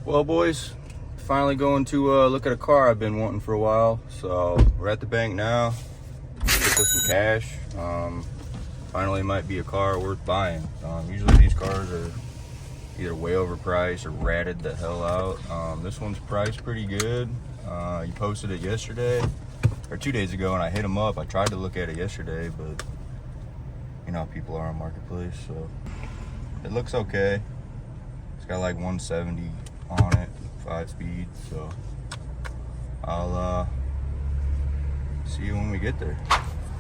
Well, boys, finally going to look at a car I've been wanting for a while. So we're at the bank now. Picked up some cash. Finally might be a car worth buying. Usually these cars are either way overpriced or ratted the hell out. This one's priced pretty good. You posted it yesterday or 2 days ago, and I hit him up. I tried to look at it yesterday, but you know how people are on Marketplace, so it looks okay. It's got like 170 on it, 5-speed, so I'll see you when we get there.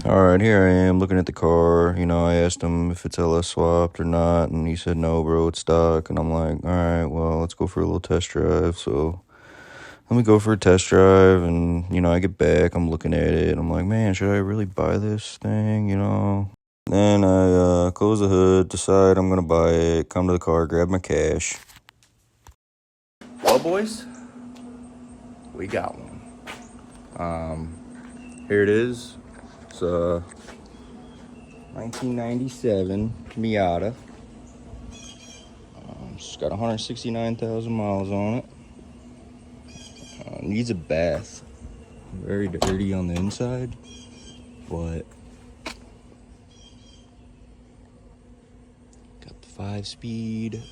All right, here I am looking at the car. You know, I asked him if it's LS swapped or not, and he said no, bro, it's stock. And I'm like, all right, well, let's go for a little test drive. So let me go for a test drive, and you know, I get back, I'm looking at it, and I'm like, man, should I really buy this thing, you know? Then I close the hood, decide I'm gonna buy it, come to the car, grab my cash. Well, boys, we got one. Here it is. It's a 1997 Miata. It's got 169,000 miles on it. Needs a bath. Very dirty on the inside, but got the 5-speed.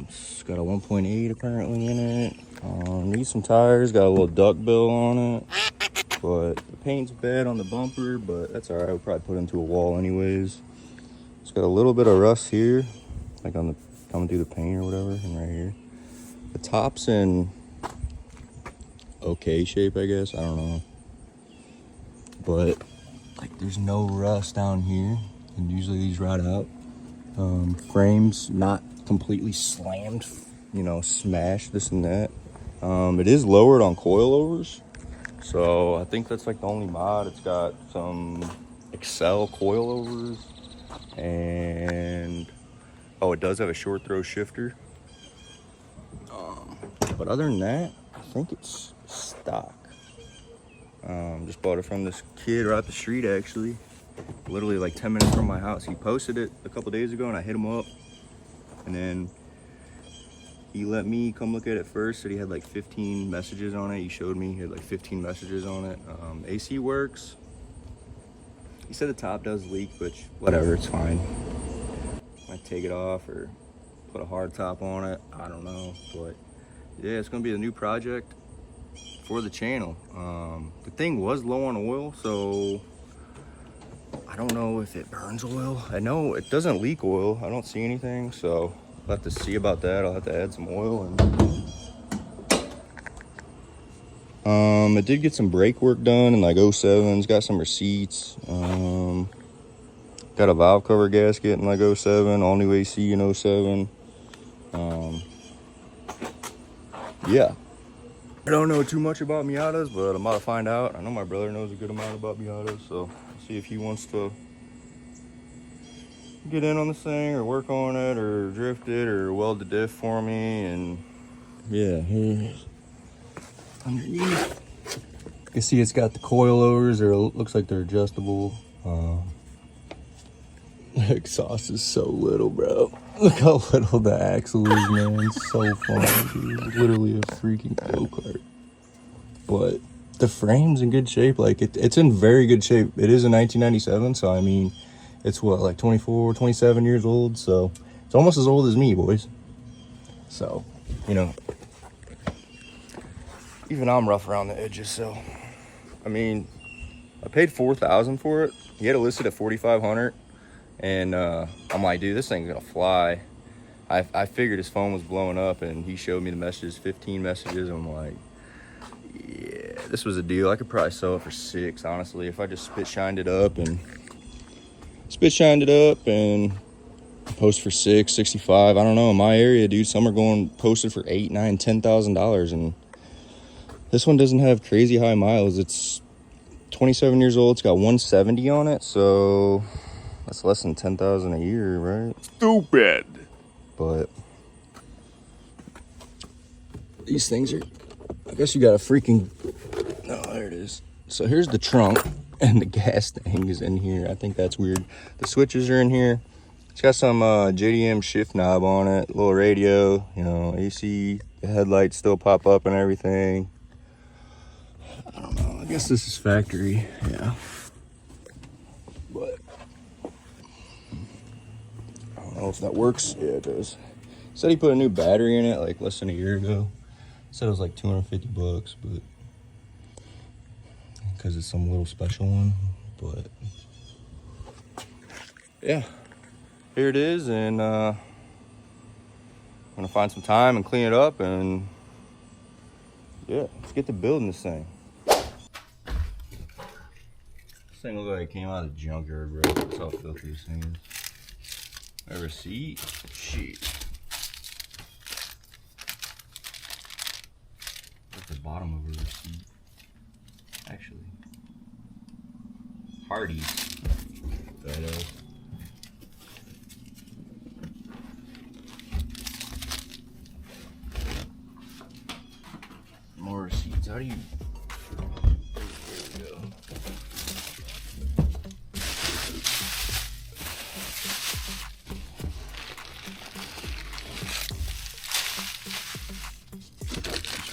It's got a 1.8 apparently in it. Needs some tires. Got a little duck bill on it, but the paint's bad on the bumper, but that's all right. I'll probably put it into a wall anyways. It's got a little bit of rust here, like on the coming through the paint or whatever, and right here. The top's in okay shape, I guess. I don't know, but like there's no rust down here, and usually these rot out. Frames not completely slammed, you know, smashed, this and that. It is lowered on coilovers, so I think that's like the only mod. It's got some Excel coilovers, and oh, it does have a short throw shifter. But other than that, I think it's stock. Just bought it from this kid right up the street, actually, literally like 10 minutes from my house. He posted it a couple days ago, and I hit him up, and then he let me come look at it first. Said he had like 15 messages on it. He showed me he had like 15 messages on it. AC works. He said the top does leak, which whatever, it's fine. Might take it off or put a hard top on it, I don't know. But yeah, it's gonna be a new project for the channel. The thing was low on oil, so I don't know if it burns oil. I know it doesn't leak oil. I don't see anything, so I'll have to see about that. I'll have to add some oil. And it did get some brake work done in like 07s. Got some receipts. Got a valve cover gasket in like 07. All new AC in 07. Yeah. I don't know too much about Miatas, but I'm about to find out. I know my brother knows a good amount about Miatas, so I'll see if he wants to get in on this thing or work on it or drift it or weld the diff for me. And yeah, here's underneath. You can see it's got the coilovers, or it looks like they're adjustable. The exhaust is so little, bro. Look how little the axle is, man. It's so funny, dude. It's literally a freaking go-kart. But the frame's in good shape. Like, it's in very good shape. It is a 1997, so I mean, it's what, like 24, 27 years old. So it's almost as old as me, boys. So, you know, even I'm rough around the edges. So, I mean, I paid $4,000 for it. He had it listed at $4,500. And I'm like, dude, this thing's gonna fly. I figured his phone was blowing up, and he showed me the messages, 15 messages. I'm like, yeah, this was a deal. I could probably sell it for $6,000, honestly, if I just spit shined it up and post for $6,000, $6,500. I don't know. In my area, dude, some are going posted for $8,000, $9,000, $10,000, and this one doesn't have crazy high miles. It's 27 years old. It's got 170 on it, so that's less than 10,000 a year, right? Stupid. But these things are, I guess you got a freaking, oh, there it is. So here's the trunk, and the gas thing is in here. I think that's weird. The switches are in here. It's got some JDM shift knob on it, little radio, you know, AC, the headlights still pop up and everything. I don't know, I guess this is factory, yeah. But I don't know if that works. Yeah, it does. Said he put a new battery in it like less than a year ago. Said it was like 250 bucks, but because it's some little special one. But yeah, here it is, and I'm gonna find some time and clean it up, and yeah, let's get to building this thing. This thing looks like it came out of the junkyard, bro. That's how filthy this thing is. A receipt? Shit. At the bottom of a receipt. Actually. Hardee's. Photo. More receipts. How do you... There we go.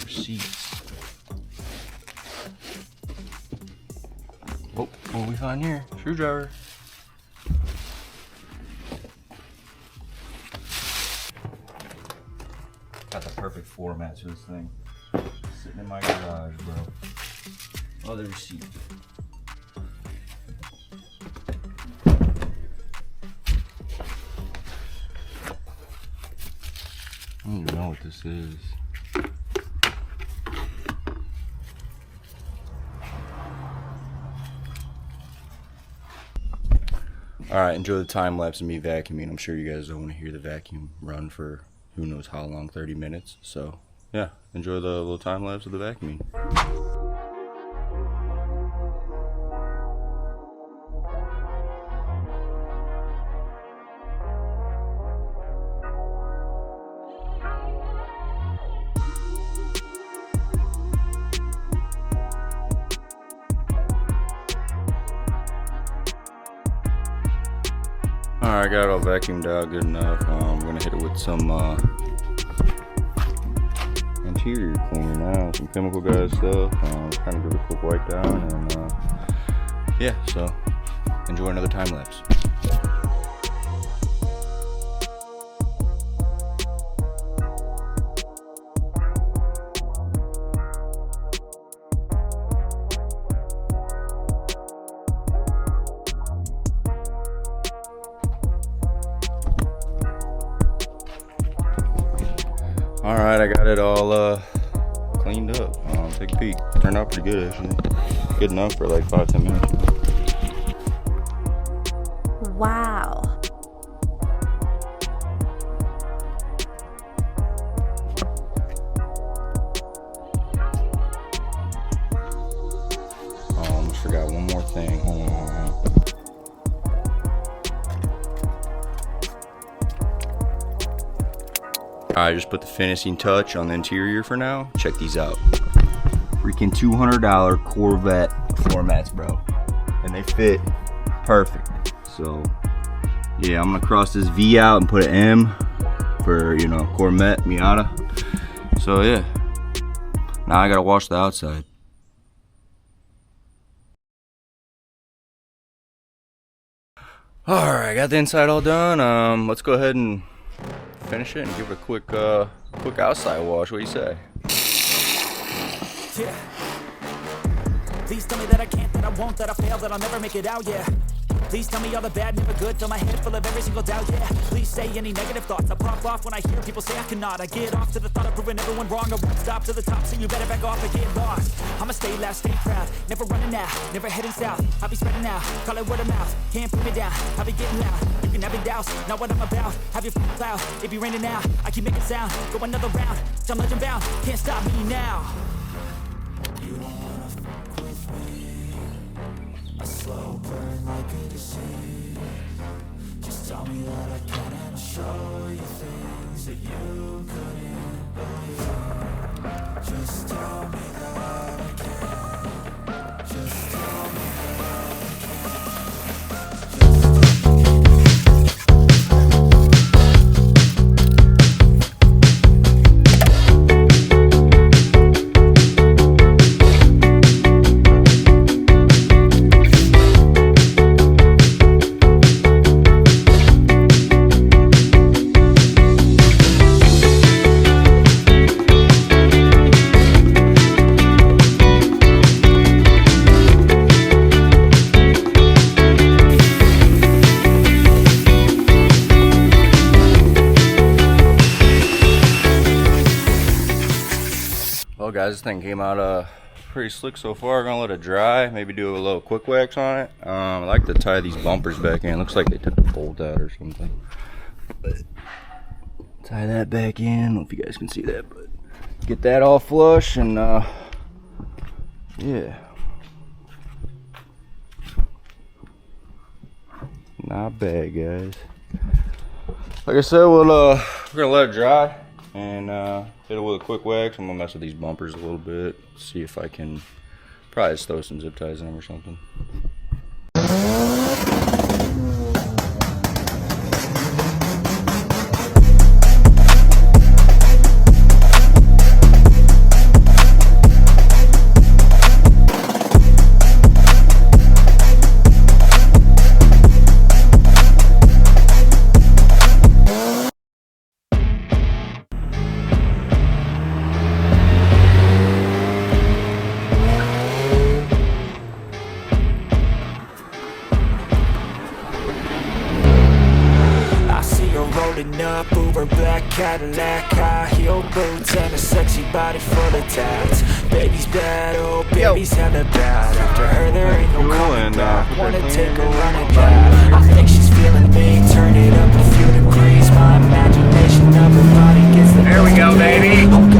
Receipts. Oh, what do we find here? Screwdriver. Got the perfect format to this thing. Sitting in my garage, bro. Other receipt. I don't even know what this is. Alright, enjoy the time lapse of me vacuuming. I'm sure you guys don't want to hear the vacuum run for who knows how long, 30 minutes. So, yeah, enjoy the little time lapse of the vacuuming. Alright, I got it all vacuumed out good enough. I'm gonna hit it with some interior cleaner now, some chemical guys stuff. Kind of give it a quick wipe down, and yeah, so enjoy another time lapse. Alright, I got it all cleaned up. Take a peek. Turned out pretty good, actually. Good enough for like 5-10 minutes. Wow. Almost forgot one more thing. Hold on. I just put the finishing touch on the interior for now. Check these out. Freaking $200 Corvette floor mats, bro. And they fit perfect. So, yeah, I'm gonna cross this V out and put an M for, you know, Mazda Miata. So, yeah. Now I gotta wash the outside. Alright, got the inside all done. Let's go ahead and finish it and give it a quick outside wash. What do you say? Yeah. Please tell me that I can't, that I won't, that I fail, that I'll never make it out, yeah. Please tell me all the bad, never good, fill my head full of every single doubt, yeah. Please say any negative thoughts, I pop off when I hear people say I cannot. I get off to the thought of proving everyone wrong, I won't stop to the top, so you better back off and get lost. I'ma stay loud, stay proud, never running out, never heading south. I'll be spreading out, call it word of mouth, can't put me down, I'll be getting loud. You can have your doubts, not what I'm about, have your cloud, it be raining out, I keep making sound, go another round, I'm legend bound, can't stop me now. You don't wanna fuck with me, a slow burn like a disease. Just tell me that I can and I'll show you things that you couldn't believe. Just tell me that I can. Just tell me that I can. Just tell me. Well guys, this thing came out pretty slick so far. Gonna let it dry, maybe do a little quick wax on it. I like to tie these bumpers back in. Looks like they took a bolt out or something. But tie that back in. I don't know if you guys can see that, but get that all flush and yeah. Not bad, guys. Like I said, we're gonna let it dry and hit it with a quick wax. I'm gonna mess with these bumpers a little bit, see if I can probably just throw some zip ties in them or something. Rolling up, Uber black Cadillac, high heel boots and a sexy body full of tats. Baby's bad, oh baby's hella bad. After her there ain't no coming back. Wanna take a run at that. I think she's feeling me, turn it up a few degrees. My imagination of her body gets the. There we go, baby.